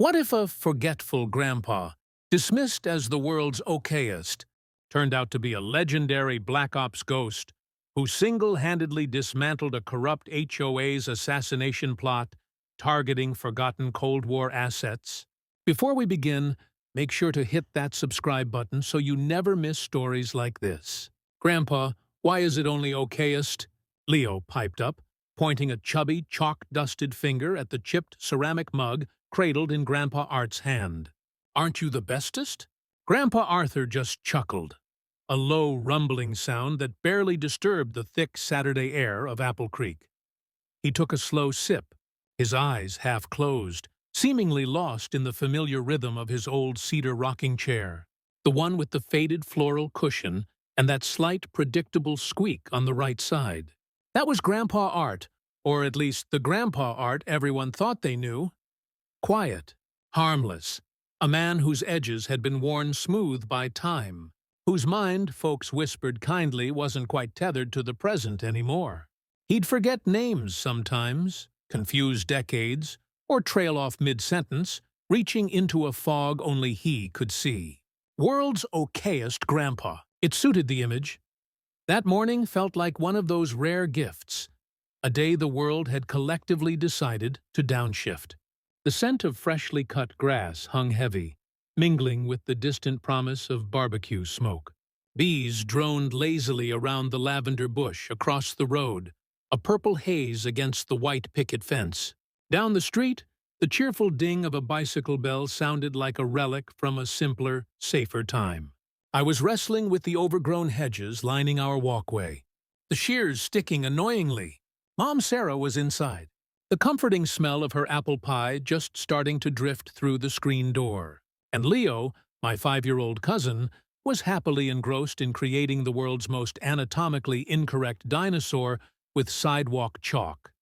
What if a forgetful grandpa, dismissed as the world's okayest, turned out to be a legendary Black Ops ghost who single-handedly dismantled a corrupt HOA's assassination plot targeting forgotten Cold War assets? Before we begin, make sure to hit that subscribe button so you never miss stories like this. Grandpa, why is it only okayest? Leo piped up, pointing a chubby, chalk-dusted finger at the chipped ceramic mug cradled in Grandpa Art's hand. Aren't you the bestest? Grandpa Arthur just chuckled, a low, rumbling sound that barely disturbed the thick Saturday air of Apple Creek. He took a slow sip, his eyes half closed, seemingly lost in the familiar rhythm of his old cedar rocking chair, the one with the faded floral cushion and that slight, predictable squeak on the right side. That was Grandpa Art, or at least the Grandpa Art everyone thought they knew. Quiet, harmless, a man whose edges had been worn smooth by time, whose mind, folks whispered kindly, wasn't quite tethered to the present anymore. He'd forget names sometimes, confuse decades, or trail off mid-sentence, reaching into a fog only he could see. World's okayest grandpa. It suited the image. That morning felt like one of those rare gifts, a day the world had collectively decided to downshift. The scent of freshly cut grass hung heavy, mingling with the distant promise of barbecue smoke. Bees droned lazily around the lavender bush across the road, a purple haze against the white picket fence. Down the street, the cheerful ding of a bicycle bell sounded like a relic from a simpler, safer time. I was wrestling with the overgrown hedges lining our walkway, the shears sticking annoyingly. Mom Sarah was inside, the comforting smell of her apple pie just starting to drift through the screen door. And Leo, my 5-year-old cousin, was happily engrossed in creating the world's most anatomically incorrect dinosaur with sidewalk chalk.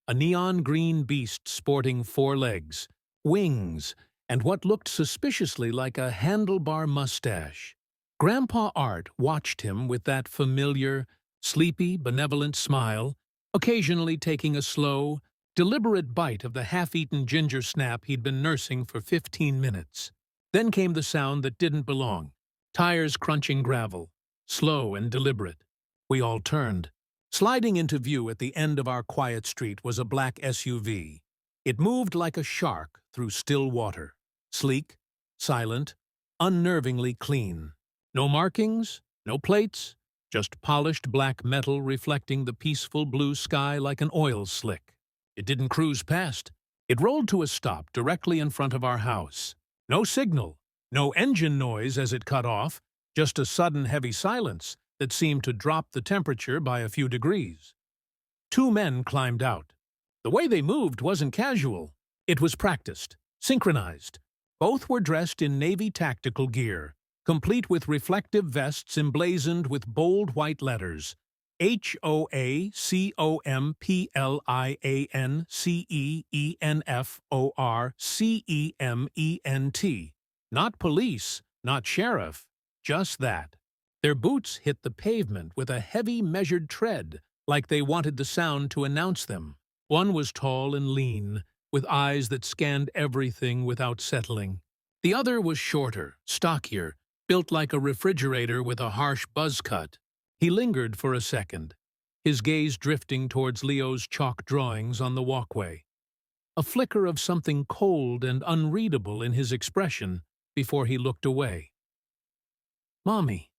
A neon green beast sporting 4 legs, wings, and what looked suspiciously like a handlebar mustache. Grandpa Art watched him with that familiar, sleepy, benevolent smile, occasionally taking a slow, deliberate bite of the half-eaten ginger snap he'd been nursing for 15 minutes. Then came the sound that didn't belong, tires crunching gravel, slow and deliberate. We all turned. Sliding into view at the end of our quiet street was a black SUV. It moved like a shark through still water, sleek, silent, unnervingly clean. No markings, no plates, just polished black metal reflecting the peaceful blue sky like an oil slick. It didn't cruise past. It rolled to a stop directly in front of our house. No signal, no engine noise as it cut off, just a sudden heavy silence that seemed to drop the temperature by a few degrees. 2 men climbed out. The way they moved wasn't casual. It was practiced, synchronized. Both were dressed in Navy tactical gear, complete with reflective vests emblazoned with bold white letters, HOA COMPLIANCEENFORCEMENT. Not police, not sheriff, just that. Their boots hit the pavement with a heavy, measured tread, like they wanted the sound to announce them. One was tall and lean, with eyes that scanned everything without settling. The other was shorter, stockier, built like a refrigerator with a harsh buzz cut. He lingered for a second, his gaze drifting towards Leo's chalk drawings on the walkway. A flicker of something cold and unreadable in his expression before he looked away. "Mommy,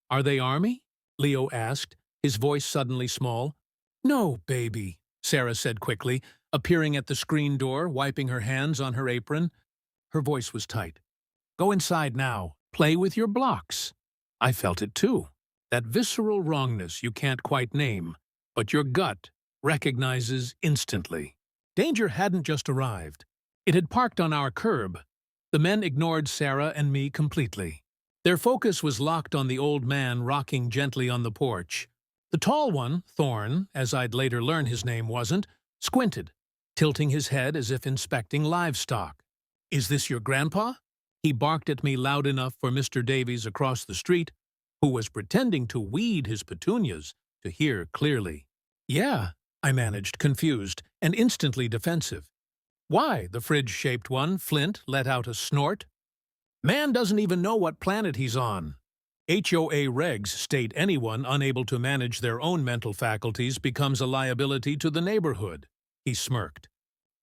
are they Army?" Leo asked, his voice suddenly small. "No, baby," Sarah said quickly, appearing at the screen door, wiping her hands on her apron. Her voice was tight. "Go inside now. Play with your blocks." I felt it too. That visceral wrongness you can't quite name, but your gut recognizes instantly. Danger hadn't just arrived. It had parked on our curb. The men ignored Sarah and me completely. Their focus was locked on the old man rocking gently on the porch. The tall one, Thorne, as I'd later learn his name wasn't, squinted, tilting his head as if inspecting livestock. "Is this your grandpa?" He barked at me loud enough for Mr. Davies across the street, who was pretending to weed his petunias, to hear clearly. "Yeah," I managed, confused and instantly defensive. Why? The fridge-shaped one, Flint, let out a snort. Man doesn't even know what planet he's on. HOA regs state anyone unable to manage their own mental faculties becomes a liability to the neighborhood. He smirked.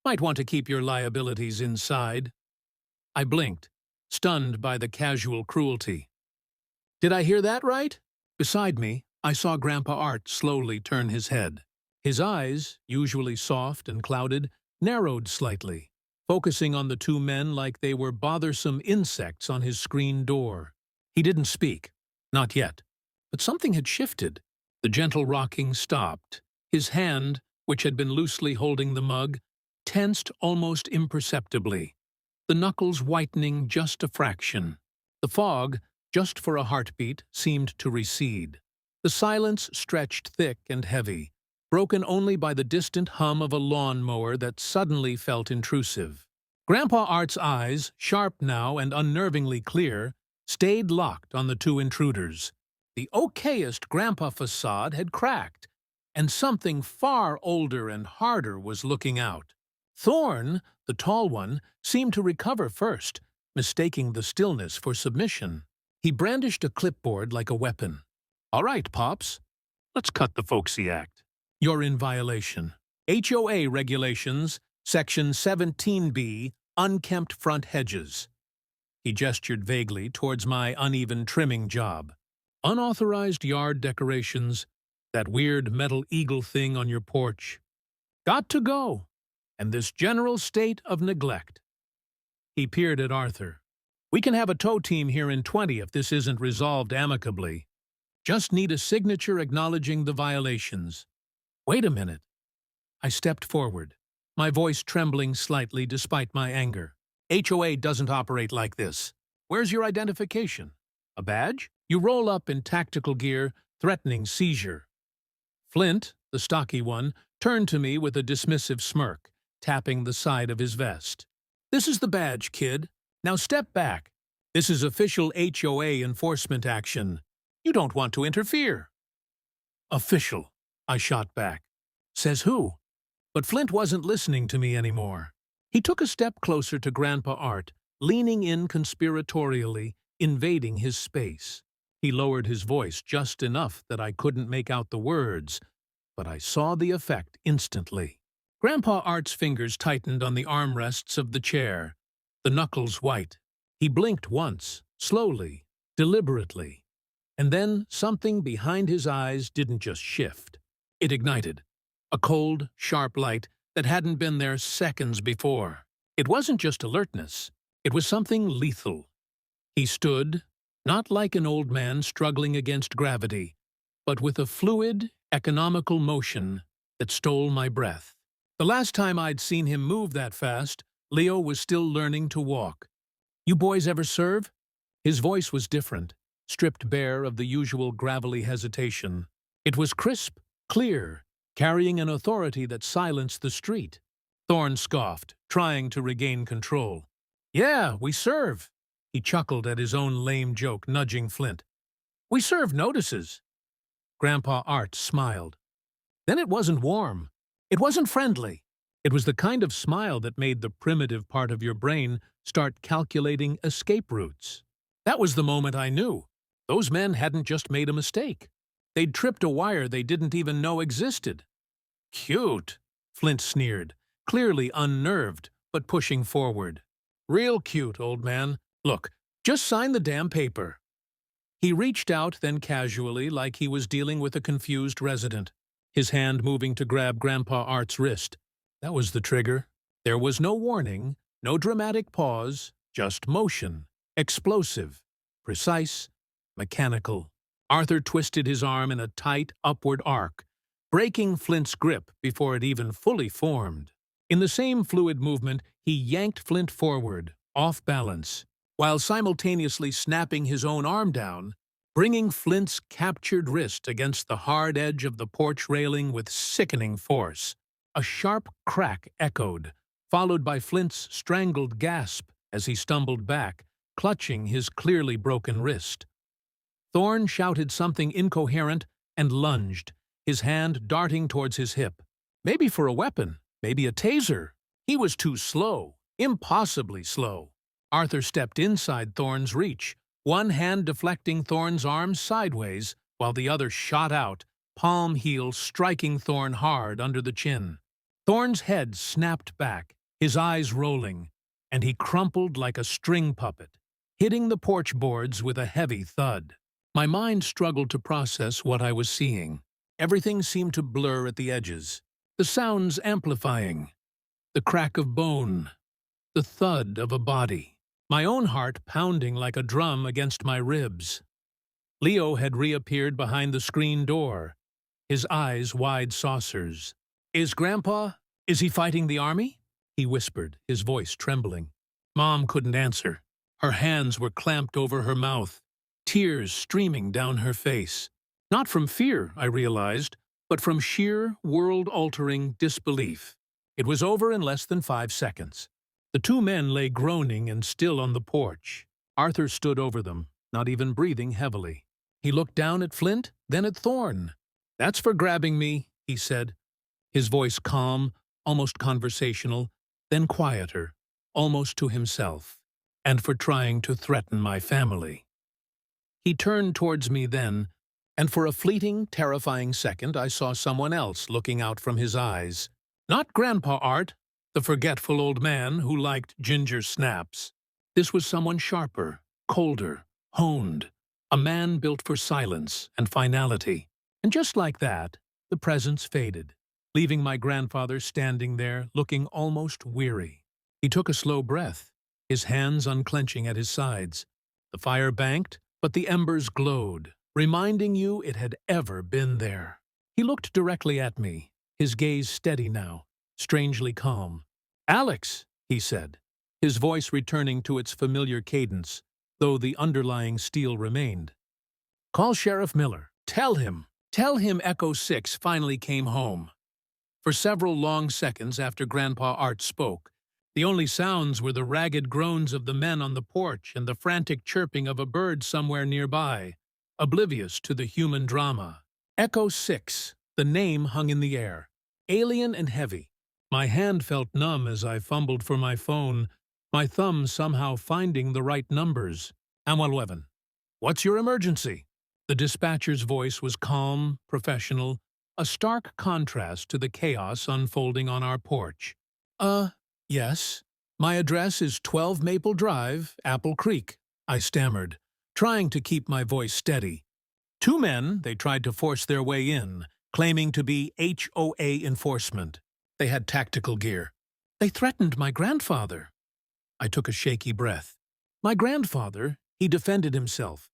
Might want to keep your liabilities inside. I blinked, stunned by the casual cruelty. Did I hear that right? Beside me, I saw Grandpa Art slowly turn his head. His eyes, usually soft and clouded, narrowed slightly, focusing on the two men like they were bothersome insects on his screen door. He didn't speak. Not yet. But something had shifted. The gentle rocking stopped. His hand, which had been loosely holding the mug, tensed almost imperceptibly, the knuckles whitening just a fraction. The fog, just for a heartbeat, seemed to recede. The silence stretched thick and heavy, broken only by the distant hum of a lawn-mower that suddenly felt intrusive. Grandpa Art's eyes, sharp now and unnervingly clear, stayed locked on the two intruders. The okayest Grandpa facade had cracked, and something far older and harder was looking out. Thorn, the tall one, seemed to recover first, mistaking the stillness for submission. He brandished a clipboard like a weapon. All right, Pops, let's cut the folksy act. You're in violation. HOA regulations, Section 17B, unkempt front hedges. He gestured vaguely towards my uneven trimming job. Unauthorized yard decorations, that weird metal eagle thing on your porch. Got to go. And this general state of neglect. He peered at Arthur. We can have a tow team here in 20 if this isn't resolved amicably. Just need a signature acknowledging the violations. Wait a minute. I stepped forward, my voice trembling slightly despite my anger. HOA doesn't operate like this. Where's your identification? A badge? You roll up in tactical gear, threatening seizure. Flint, the stocky one, turned to me with a dismissive smirk, tapping the side of his vest. This is the badge, kid. Now step back. This is official HOA enforcement action. You don't want to interfere. Official, I shot back. Says who? But Flint wasn't listening to me anymore. He took a step closer to Grandpa Art, leaning in conspiratorially, invading his space. He lowered his voice just enough that I couldn't make out the words, but I saw the effect instantly. Grandpa Art's fingers tightened on the armrests of the chair, the knuckles white. He blinked once, slowly, deliberately. And then something behind his eyes didn't just shift. It ignited. A cold, sharp light that hadn't been there seconds before. It wasn't just alertness. It was something lethal. He stood, not like an old man struggling against gravity, but with a fluid, economical motion that stole my breath. The last time I'd seen him move that fast, Leo was still learning to walk. You boys ever serve? His voice was different, stripped bare of the usual gravelly hesitation. It was crisp, clear, carrying an authority that silenced the street. Thorne scoffed, trying to regain control. Yeah, we serve. He chuckled at his own lame joke, nudging Flint. We serve notices. Grandpa Art smiled. Then it wasn't warm. It wasn't friendly. It was the kind of smile that made the primitive part of your brain start calculating escape routes. That was the moment I knew. Those men hadn't just made a mistake. They'd tripped a wire they didn't even know existed. Cute, Flint sneered, clearly unnerved, but pushing forward. Real cute, old man. Look, just sign the damn paper. He reached out then casually like he was dealing with a confused resident, his hand moving to grab Grandpa Art's wrist. That was the trigger. There was no warning, no dramatic pause, just motion. Explosive, precise, mechanical. Arthur twisted his arm in a tight, upward arc, breaking Flint's grip before it even fully formed. In the same fluid movement, he yanked Flint forward, off balance, while simultaneously snapping his own arm down, bringing Flint's captured wrist against the hard edge of the porch railing with sickening force. A sharp crack echoed, followed by Flint's strangled gasp as he stumbled back, clutching his clearly broken wrist. Thorne shouted something incoherent and lunged, his hand darting towards his hip. Maybe for a weapon, maybe a taser. He was too slow, impossibly slow. Arthur stepped inside Thorne's reach, one hand deflecting Thorne's arm sideways, while the other shot out, palm heel striking Thorne hard under the chin. Thorne's head snapped back, his eyes rolling, and he crumpled like a string puppet, hitting the porch boards with a heavy thud. My mind struggled to process what I was seeing. Everything seemed to blur at the edges, the sounds amplifying, the crack of bone, the thud of a body, my own heart pounding like a drum against my ribs. Leo had reappeared behind the screen door, his eyes wide saucers. "Is he fighting the army?" he whispered, his voice trembling. Mom couldn't answer. Her hands were clamped over her mouth, tears streaming down her face. Not from fear, I realized, but from sheer, world-altering disbelief. It was over in less than 5 seconds. The two men lay groaning and still on the porch. Arthur stood over them, not even breathing heavily. He looked down at Flint, then at Thorne. "That's for grabbing me," he said, his voice calm, almost conversational, then quieter, almost to himself, "and for trying to threaten my family." He turned towards me then, and for a fleeting, terrifying second I saw someone else looking out from his eyes. Not Grandpa Art, the forgetful old man who liked ginger snaps. This was someone sharper, colder, honed, a man built for silence and finality. And just like that, the presence faded, leaving my grandfather standing there, looking almost weary. He took a slow breath, his hands unclenching at his sides. The fire banked, but the embers glowed, reminding you it had ever been there. He looked directly at me, his gaze steady now, strangely calm. "Alex," he said, his voice returning to its familiar cadence, though the underlying steel remained. "Call Sheriff Miller. Tell him Echo 6 finally came home." For several long seconds after Grandpa Art spoke, the only sounds were the ragged groans of the men on the porch and the frantic chirping of a bird somewhere nearby, oblivious to the human drama. Echo 6, the name hung in the air, alien and heavy. My hand felt numb as I fumbled for my phone, my thumb somehow finding the right numbers. "Am11. What's your emergency?" The dispatcher's voice was calm, professional, a stark contrast to the chaos unfolding on our porch. Yes. My address is 12 Maple Drive, Apple Creek," I stammered, trying to keep my voice steady. Two men, they tried to force their way in, claiming to be HOA enforcement. They had tactical gear. "They threatened my grandfather." I took a shaky breath. "My grandfather, he defended himself.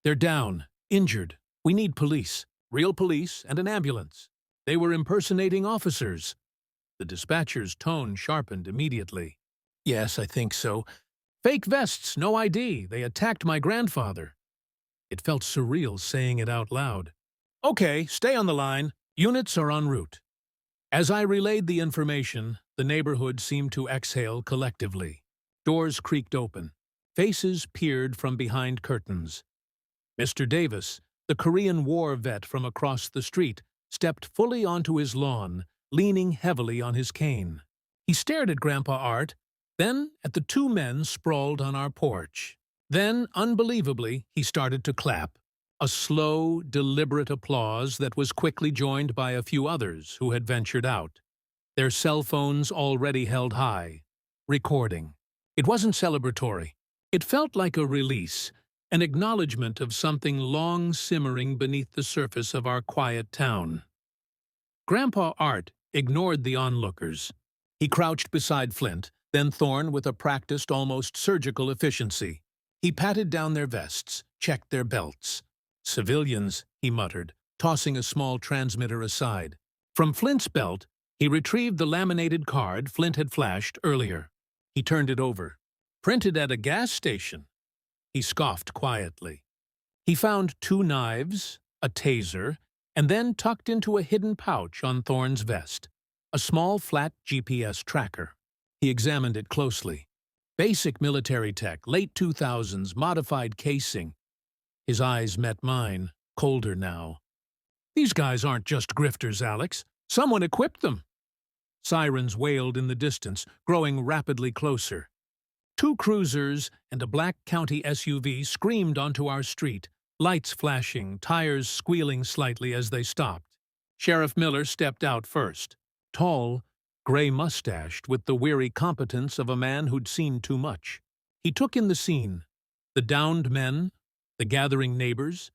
They're down, injured. We need police, real police, and an ambulance. They were impersonating officers." The dispatcher's tone sharpened immediately. "Yes, I think so. Fake vests, no ID. They attacked my grandfather." It felt surreal saying it out loud. "Okay, stay on the line. Units are en route." As I relayed the information, the neighborhood seemed to exhale collectively. Doors creaked open. Faces peered from behind curtains. Mr. Davis, the Korean War vet from across the street, stepped fully onto his lawn, leaning heavily on his cane. He stared at Grandpa Art, then at the two men sprawled on our porch. Then, unbelievably, he started to clap, a slow, deliberate applause that was quickly joined by a few others who had ventured out, their cell phones already held high, recording. It wasn't celebratory. It felt like a release, an acknowledgement of something long simmering beneath the surface of our quiet town. Grandpa Art ignored the onlookers. He crouched beside Flint, then Thorne with a practiced, almost surgical efficiency. He patted down their vests, checked their belts. "Civilians," he muttered, tossing a small transmitter aside. From Flint's belt, he retrieved the laminated card Flint had flashed earlier. He turned it over. "Printed at a gas station." He scoffed quietly. He found 2 knives, a taser, and then tucked into a hidden pouch on Thorne's vest, a small flat GPS tracker. He examined it closely. Basic military tech, late 2000s, modified casing. His eyes met mine, colder now. "These guys aren't just grifters, Alex. Someone equipped them." Sirens wailed in the distance, growing rapidly closer. Two cruisers and a black county SUV screamed onto our street, lights flashing, tires squealing slightly as they stopped. Sheriff Miller stepped out first, tall, gray-mustached, with the weary competence of a man who'd seen too much. He took in the scene, the downed men, the gathering neighbors,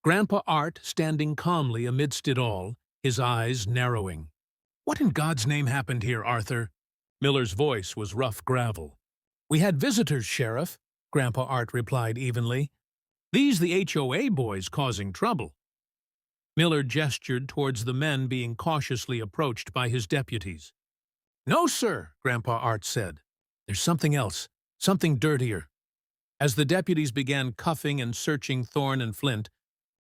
Grandpa Art standing calmly amidst it all, his eyes narrowing. "What in God's name happened here, Arthur?" Miller's voice was rough gravel. "We had visitors, Sheriff," Grandpa Art replied evenly. "These the HOA boys causing trouble." Miller gestured towards the men being cautiously approached by his deputies. "No, sir," Grandpa Art said. "There's something else, something dirtier." As the deputies began cuffing and searching Thorne and Flint,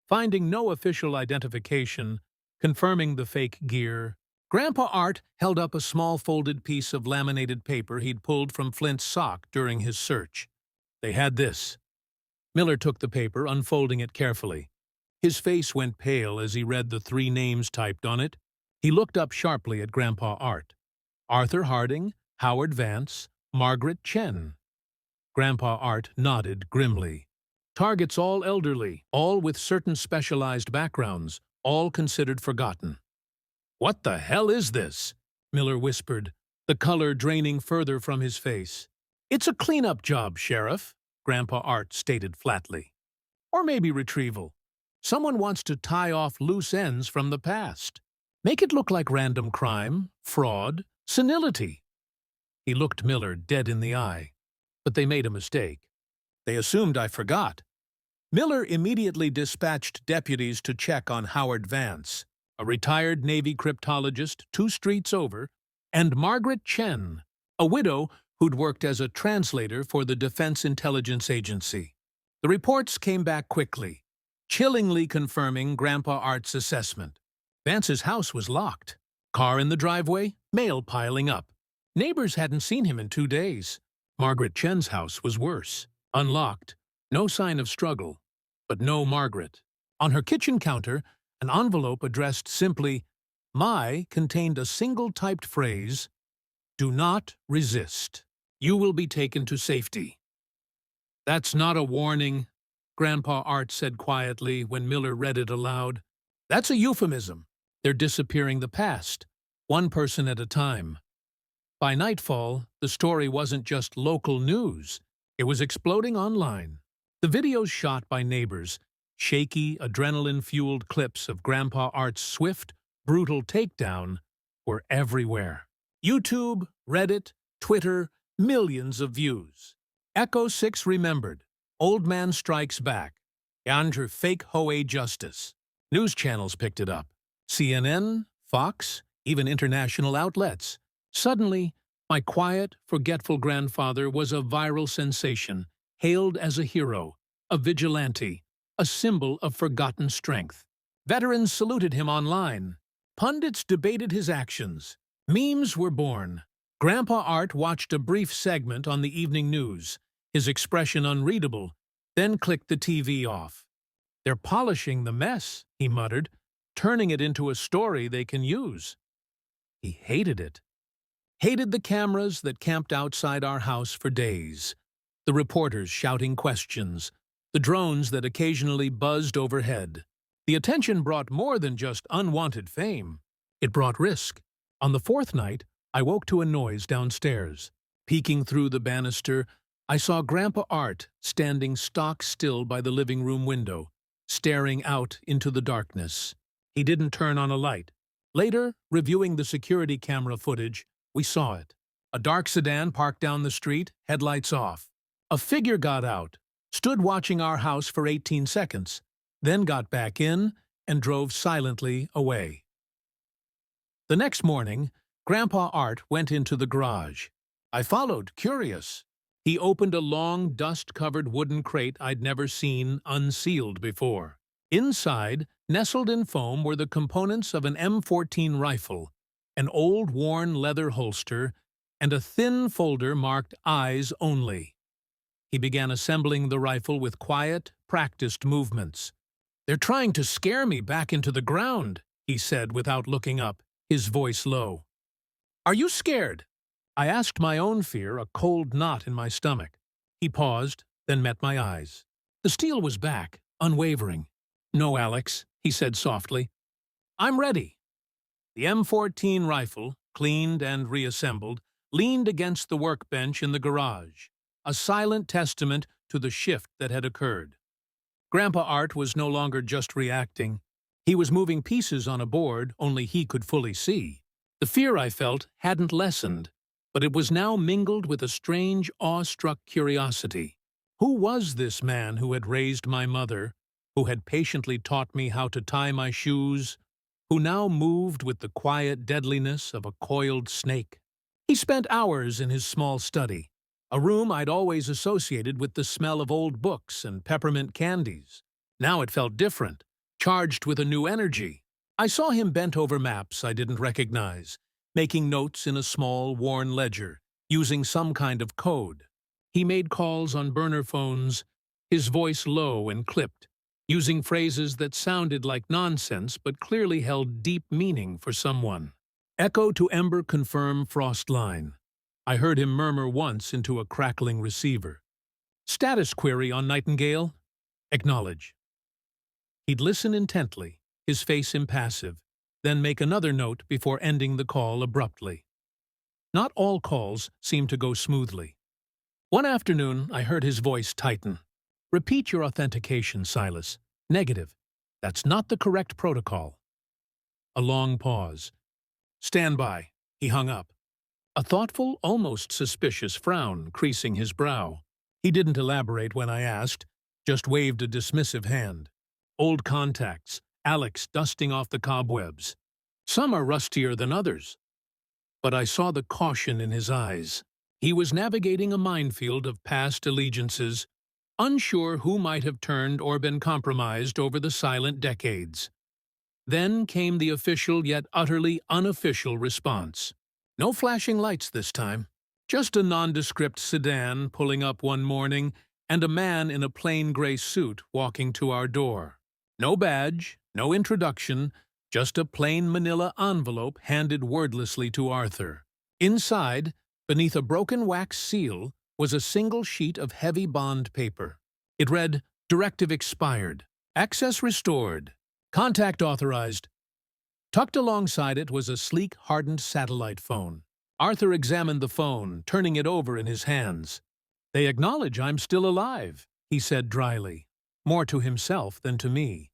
finding no official identification, confirming the fake gear, Grandpa Art held up a small folded piece of laminated paper he'd pulled from Flint's sock during his search. They had this. Miller took the paper, unfolding it carefully. His face went pale as he read the 3 names typed on it. He looked up sharply at Grandpa Art. Arthur Harding, Howard Vance, Margaret Chen. Grandpa Art nodded grimly. Targets all elderly, all with certain specialized backgrounds, all considered forgotten. "What the hell is this?" Miller whispered, the color draining further from his face. "It's a cleanup job, Sheriff," Grandpa Art stated flatly. "Or maybe retrieval. Someone wants to tie off loose ends from the past. Make it look like random crime, fraud, senility." He looked Miller dead in the eye. But they made a mistake. They assumed I forgot. Miller immediately dispatched deputies to check on Howard Vance, a retired Navy cryptologist 2 streets over, and Margaret Chen, a widow who'd worked as a translator for the Defense Intelligence Agency. The reports came back quickly, chillingly confirming Grandpa Art's assessment. Vance's house was locked. Car in the driveway, mail piling up. Neighbors hadn't seen him in 2 days. Margaret Chen's house was worse. Unlocked, no sign of struggle, but no Margaret. On her kitchen counter, an envelope addressed simply, "My" contained a single typed phrase, "Do not resist. You will be taken to safety." "That's not a warning," Grandpa Art said quietly when Miller read it aloud. "That's a euphemism. They're disappearing the past, one person at a time." By nightfall, the story wasn't just local news. It was exploding online. The videos shot by neighbors, shaky, adrenaline-fueled clips of Grandpa Art's swift, brutal takedown, were everywhere. YouTube, Reddit, Twitter, millions of views. Echo 6 remembered. Old Man strikes back. Andrew fake HOA justice. News channels picked it up. CNN, Fox, even international outlets. Suddenly, my quiet, forgetful grandfather was a viral sensation, hailed as a hero, a vigilante, a symbol of forgotten strength. Veterans saluted him online. Pundits debated his actions. Memes were born. Grandpa Art watched a brief segment on the evening news, his expression unreadable, then clicked the TV off. "They're polishing the mess," he muttered, "turning it into a story they can use." He hated it. Hated the cameras that camped outside our house for days, the reporters shouting questions, the drones that occasionally buzzed overhead. The attention brought more than just unwanted fame. It brought risk. On the 4th night, I woke to a noise downstairs. Peeking through the banister, I saw Grandpa Art standing stock still by the living room window, staring out into the darkness. He didn't turn on a light. Later, reviewing the security camera footage, we saw it. A dark sedan parked down the street, headlights off. A figure got out, stood watching our house for 18 seconds, then got back in and drove silently away. The next morning, Grandpa Art went into the garage. I followed, curious. He opened a long, dust-covered wooden crate I'd never seen unsealed before. Inside, nestled in foam, were the components of an M14 rifle, an old worn leather holster, and a thin folder marked "Eyes Only." He began assembling the rifle with quiet, practiced movements. "They're trying to scare me back into the ground," he said without looking up, his voice low. Are you scared? I asked my own fear, a cold knot in my stomach. He paused, then met my eyes. The steel was back, unwavering. No, Alex, he said softly. I'm ready. The M14 rifle, cleaned and reassembled, leaned against the workbench in the garage, a silent testament to the shift that had occurred. Grandpa Art was no longer just reacting. He was moving pieces on a board only he could fully see. The fear I felt hadn't lessened, but it was now mingled with a strange, awe-struck curiosity. Who was this man who had raised my mother, who had patiently taught me how to tie my shoes, who now moved with the quiet deadliness of a coiled snake? He spent hours in his small study, a room I'd always associated with the smell of old books and peppermint candies. Now it felt different, charged with a new energy. I saw him bent over maps I didn't recognize, making notes in a small, worn ledger, using some kind of code. He made calls on burner phones, his voice low and clipped, using phrases that sounded like nonsense but clearly held deep meaning for someone. Echo to Ember confirm Frost line. I heard him murmur once into a crackling receiver. Status query on Nightingale? Acknowledge. He'd listen intently, his face impassive, then make another note before ending the call abruptly. Not all calls seemed to go smoothly. One afternoon, I heard his voice tighten. Repeat your authentication, Silas. Negative. That's not the correct protocol. A long pause. Stand by. He hung up. A thoughtful, almost suspicious frown creasing his brow. He didn't elaborate when I asked, just waved a dismissive hand. Old contacts, Alex dusting off the cobwebs. Some are rustier than others. But I saw the caution in his eyes. He was navigating a minefield of past allegiances, unsure who might have turned or been compromised over the silent decades. Then came the official yet utterly unofficial response. No flashing lights this time. Just a nondescript sedan pulling up one morning and a man in a plain gray suit walking to our door. No badge, no introduction, just a plain manila envelope handed wordlessly to Arthur. Inside, beneath a broken wax seal, was a single sheet of heavy bond paper. It read, Directive expired. Access restored. Contact authorized. Tucked alongside it was a sleek, hardened satellite phone. Arthur examined the phone, turning it over in his hands. They acknowledge I'm still alive, he said dryly, more to himself than to me.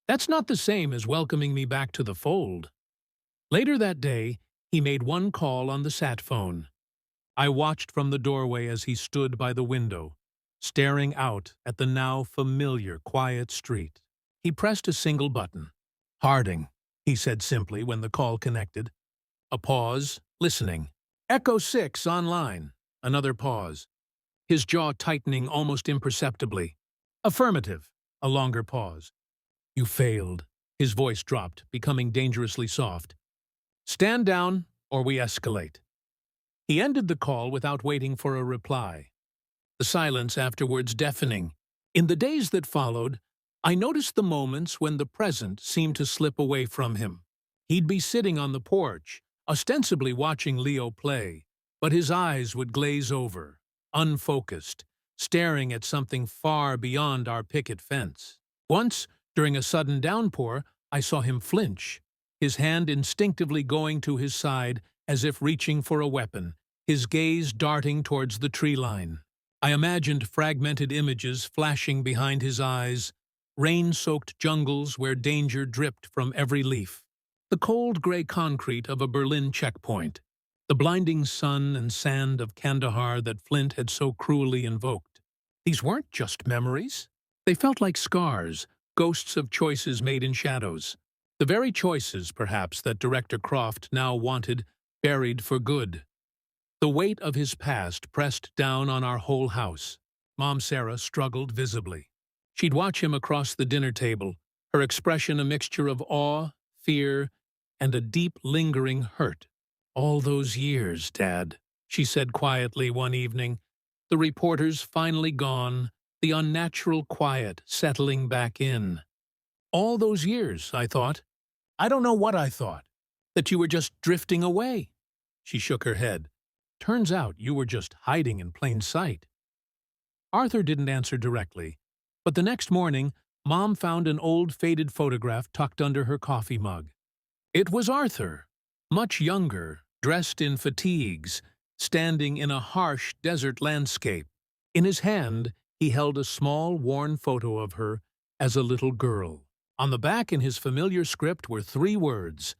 That's not the same as welcoming me back to the fold. Later that day, he made one call on the sat phone. I watched from the doorway as he stood by the window, staring out at the now familiar quiet street. He pressed a single button. Harding, he said simply when the call connected. A pause, listening. Echo 6 online. Another pause. His jaw tightening almost imperceptibly. Affirmative. A longer pause. You failed. His voice dropped, becoming dangerously soft. Stand down, or we escalate. He ended the call without waiting for a reply. The silence afterwards deafening. In the days that followed, I noticed the moments when the present seemed to slip away from him. He'd be sitting on the porch, ostensibly watching Leo play, but his eyes would glaze over, unfocused, staring at something far beyond our picket fence. Once, during a sudden downpour, I saw him flinch, his hand instinctively going to his side as if reaching for a weapon, his gaze darting towards the tree line. I imagined fragmented images flashing behind his eyes, rain-soaked jungles where danger dripped from every leaf, the cold gray concrete of a Berlin checkpoint, the blinding sun and sand of Kandahar that Flint had so cruelly invoked. These weren't just memories. They felt like scars, ghosts of choices made in shadows. The very choices, perhaps, that Director Croft now wanted buried for good. The weight of his past pressed down on our whole house. Mom Sarah struggled visibly. She'd watch him across the dinner table, her expression a mixture of awe, fear, and a deep, lingering hurt. All those years, Dad, she said quietly one evening, the reporters finally gone, the unnatural quiet settling back in. All those years, I thought. I don't know what I thought. That you were just drifting away. She shook her head. Turns out you were just hiding in plain sight. Arthur didn't answer directly, but the next morning, Mom found an old faded photograph tucked under her coffee mug. It was Arthur, much younger, dressed in fatigues, standing in a harsh desert landscape. In his hand, he held a small, worn photo of her as a little girl. On the back in his familiar script were 3 words,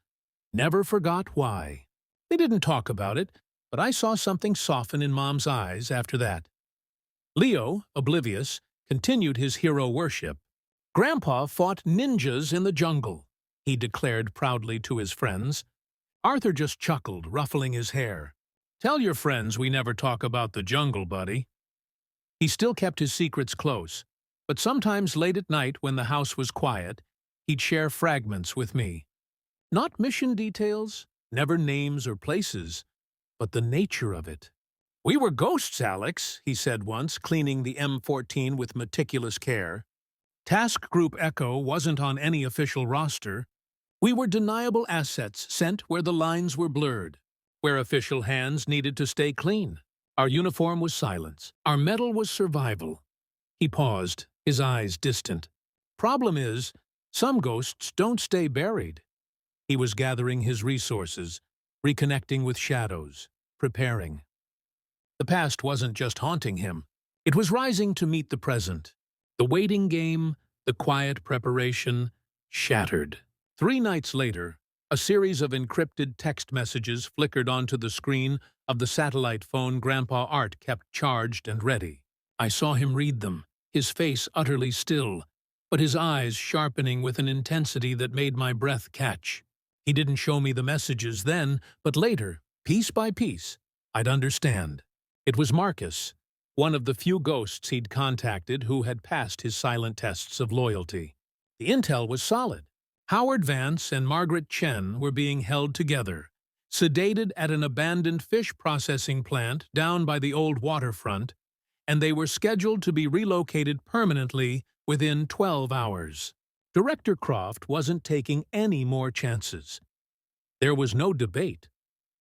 "Never forgot why." They didn't talk about it, but I saw something soften in Mom's eyes after that. Leo, oblivious, continued his hero worship. Grandpa fought ninjas in the jungle, he declared proudly to his friends. Arthur just chuckled, ruffling his hair. Tell your friends we never talk about the jungle, buddy. He still kept his secrets close, but sometimes late at night when the house was quiet, he'd share fragments with me. Not mission details, never names or places, but the nature of it. "We were ghosts, Alex," he said once, cleaning the M14 with meticulous care. Task Group Echo wasn't on any official roster. We were deniable assets sent where the lines were blurred, where official hands needed to stay clean. Our uniform was silence. Our medal was survival. He paused, his eyes distant. Problem is, some ghosts don't stay buried. He was gathering his resources, reconnecting with shadows, preparing. The past wasn't just haunting him. It was rising to meet the present. The waiting game, the quiet preparation, shattered. 3 nights later, a series of encrypted text messages flickered onto the screen of the satellite phone Grandpa Art kept charged and ready. I saw him read them, his face utterly still, but his eyes sharpening with an intensity that made my breath catch. He didn't show me the messages then, but later, piece by piece, I'd understand. It was Marcus, one of the few ghosts he'd contacted who had passed his silent tests of loyalty. The intel was solid. Howard Vance and Margaret Chen were being held together, sedated at an abandoned fish processing plant down by the old waterfront, and they were scheduled to be relocated permanently within 12 hours. Director Croft wasn't taking any more chances. There was no debate,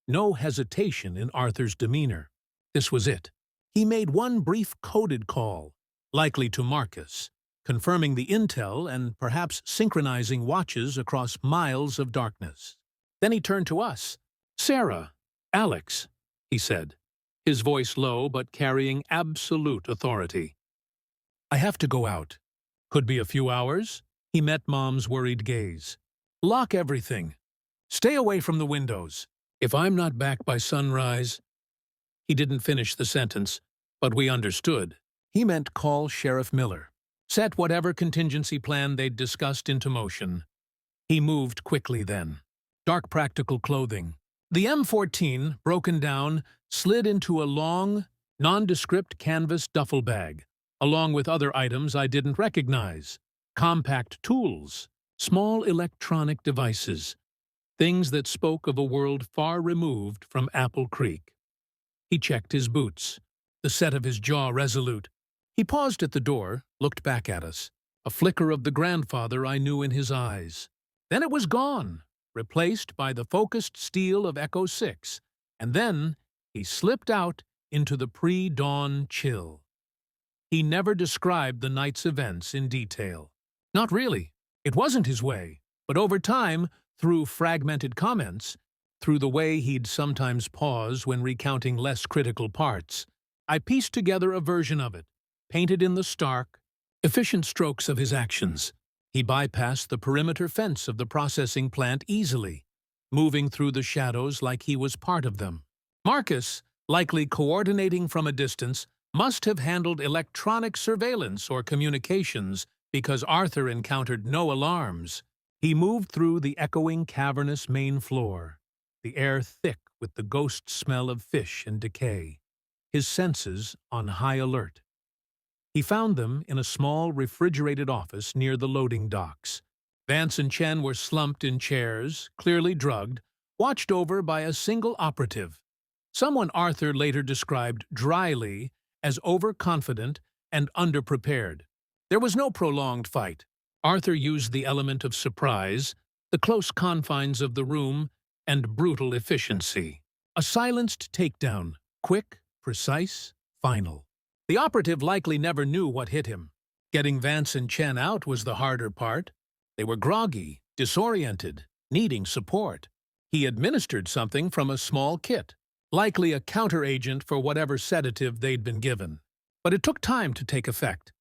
no hesitation in Arthur's demeanor. This was it. He made one brief coded call, likely to Marcus, confirming the intel and perhaps synchronizing watches across miles of darkness. Then he turned to us. "Sarah, Alex," he said, his voice low but carrying absolute authority. "I have to go out. Could be a few hours." He met Mom's worried gaze. "Lock everything. Stay away from the windows. If I'm not back by sunrise—" He didn't finish the sentence, but we understood. He meant call Sheriff Miller. Set whatever contingency plan they'd discussed into motion. He moved quickly then. Dark practical clothing. The M14, broken down, slid into a long, nondescript canvas duffel bag, along with other items I didn't recognize. Compact tools, small electronic devices, things that spoke of a world far removed from Apple Creek. He checked his boots, the set of his jaw resolute. He paused at the door, looked back at us, a flicker of the grandfather I knew in his eyes. Then it was gone, replaced by the focused steel of Echo 6, and then he slipped out into the pre-dawn chill. He never described the night's events in detail. Not really. It wasn't his way. But over time, through fragmented comments, through the way he'd sometimes pause when recounting less critical parts, I pieced together a version of it, painted in the stark, efficient strokes of his actions. He bypassed the perimeter fence of the processing plant easily, moving through the shadows like he was part of them. Marcus, likely coordinating from a distance, must have handled electronic surveillance or communications because Arthur encountered no alarms. He moved through the echoing cavernous main floor, the air thick with the ghost smell of fish and decay, his senses on high alert. He found them in a small refrigerated office near the loading docks. Vance and Chen were slumped in chairs, clearly drugged, watched over by a single operative, someone Arthur later described dryly as overconfident and underprepared. There was no prolonged fight. Arthur used the element of surprise, the close confines of the room, and brutal efficiency. A silenced takedown, quick, precise, final. The operative likely never knew what hit him. Getting Vance and Chen out was the harder part. They were groggy, disoriented, needing support. He administered something from a small kit, likely a counteragent for whatever sedative they'd been given. But it took time to take effect.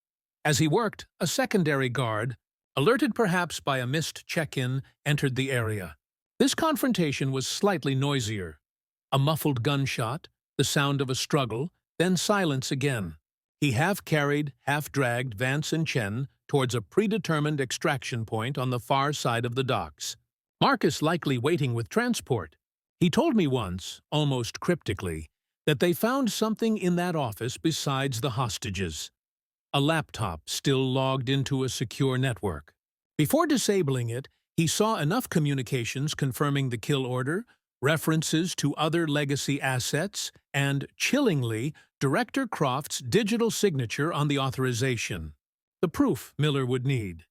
As he worked, a secondary guard, alerted perhaps by a missed check-in, entered the area. This confrontation was slightly noisier. A muffled gunshot, the sound of a struggle, then silence again. He half-carried, half-dragged Vance and Chen towards a predetermined extraction point on the far side of the docks. Marcus likely waiting with transport. He told me once, almost cryptically, that they found something in that office besides the hostages. A laptop still logged into a secure network. Before disabling it, he saw enough communications confirming the kill order, references to other legacy assets, and, chillingly, Director Croft's digital signature on the authorization. The proof Miller would need.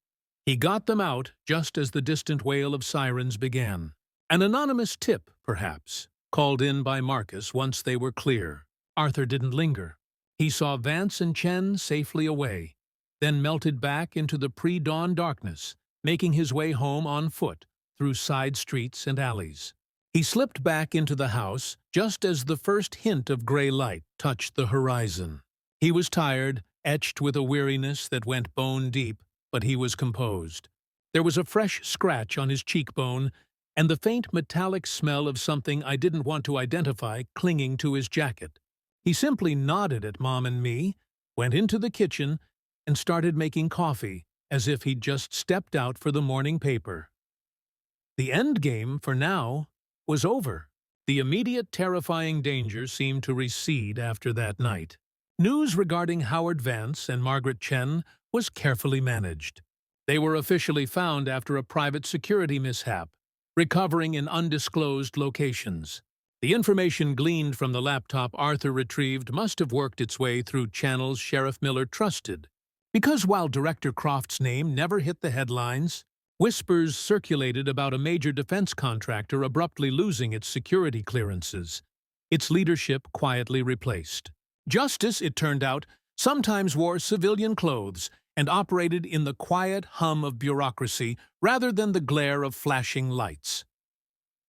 He got them out just as the distant wail of sirens began. An anonymous tip, perhaps, called in by Marcus once they were clear. Arthur didn't linger. He saw Vance and Chen safely away, then melted back into the pre-dawn darkness, making his way home on foot through side streets and alleys. He slipped back into the house just as the first hint of gray light touched the horizon. He was tired, etched with a weariness that went bone deep, but he was composed. There was a fresh scratch on his cheekbone, and the faint metallic smell of something I didn't want to identify clinging to his jacket. He simply nodded at Mom and me, went into the kitchen, and started making coffee, as if he'd just stepped out for the morning paper. The end game, for now, was over. The immediate terrifying danger seemed to recede after that night. News regarding Howard Vance and Margaret Chen was carefully managed. They were officially found after a private security mishap, recovering in undisclosed locations. The information gleaned from the laptop Arthur retrieved must have worked its way through channels Sheriff Miller trusted. Because while Director Croft's name never hit the headlines, whispers circulated about a major defense contractor abruptly losing its security clearances, its leadership quietly replaced. Justice, it turned out, sometimes wore civilian clothes and operated in the quiet hum of bureaucracy rather than the glare of flashing lights.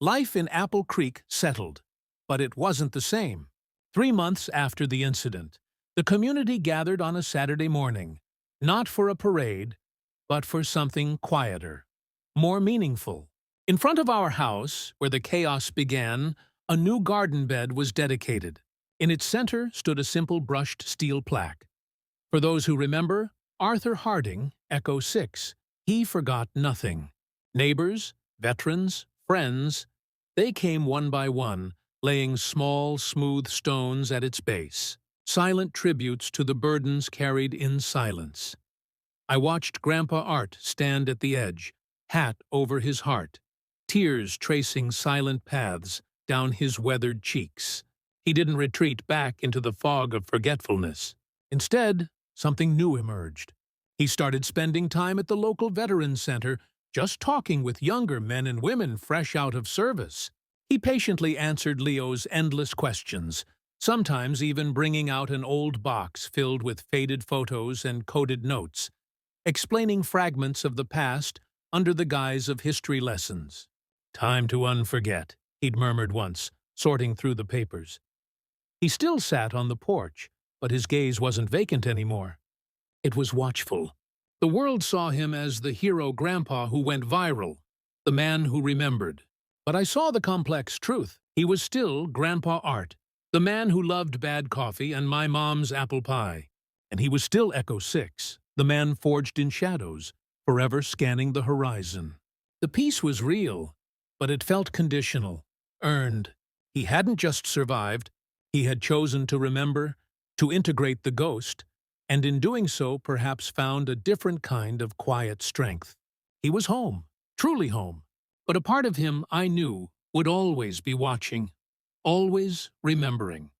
Life in Apple Creek settled, but it wasn't the same. 3 months after the incident, the community gathered on a Saturday morning, not for a parade, but for something quieter, more meaningful. In front of our house, where the chaos began, a new garden bed was dedicated. In its center stood a simple brushed steel plaque. For those who remember, Arthur Harding, Echo 6, he forgot nothing. Neighbors, veterans, friends, they came one by one, laying small, smooth stones at its base, silent tributes to the burdens carried in silence. I watched Grandpa Art stand at the edge, hat over his heart, tears tracing silent paths down his weathered cheeks. He didn't retreat back into the fog of forgetfulness. Instead, something new emerged. He started spending time at the local Veterans Center, just talking with younger men and women fresh out of service. He patiently answered Leo's endless questions, sometimes even bringing out an old box filled with faded photos and coded notes, explaining fragments of the past under the guise of history lessons. "Time to unforget," he'd murmured once, sorting through the papers. He still sat on the porch, but his gaze wasn't vacant anymore. It was watchful. The world saw him as the hero grandpa who went viral, the man who remembered. But I saw the complex truth. He was still Grandpa Art, the man who loved bad coffee and my mom's apple pie. And he was still Echo 6, the man forged in shadows, forever scanning the horizon. The peace was real, but it felt conditional, earned. He hadn't just survived. He had chosen to remember, to integrate the ghost, and in doing so perhaps found a different kind of quiet strength. He was home, truly home, but a part of him I knew would always be watching, always remembering.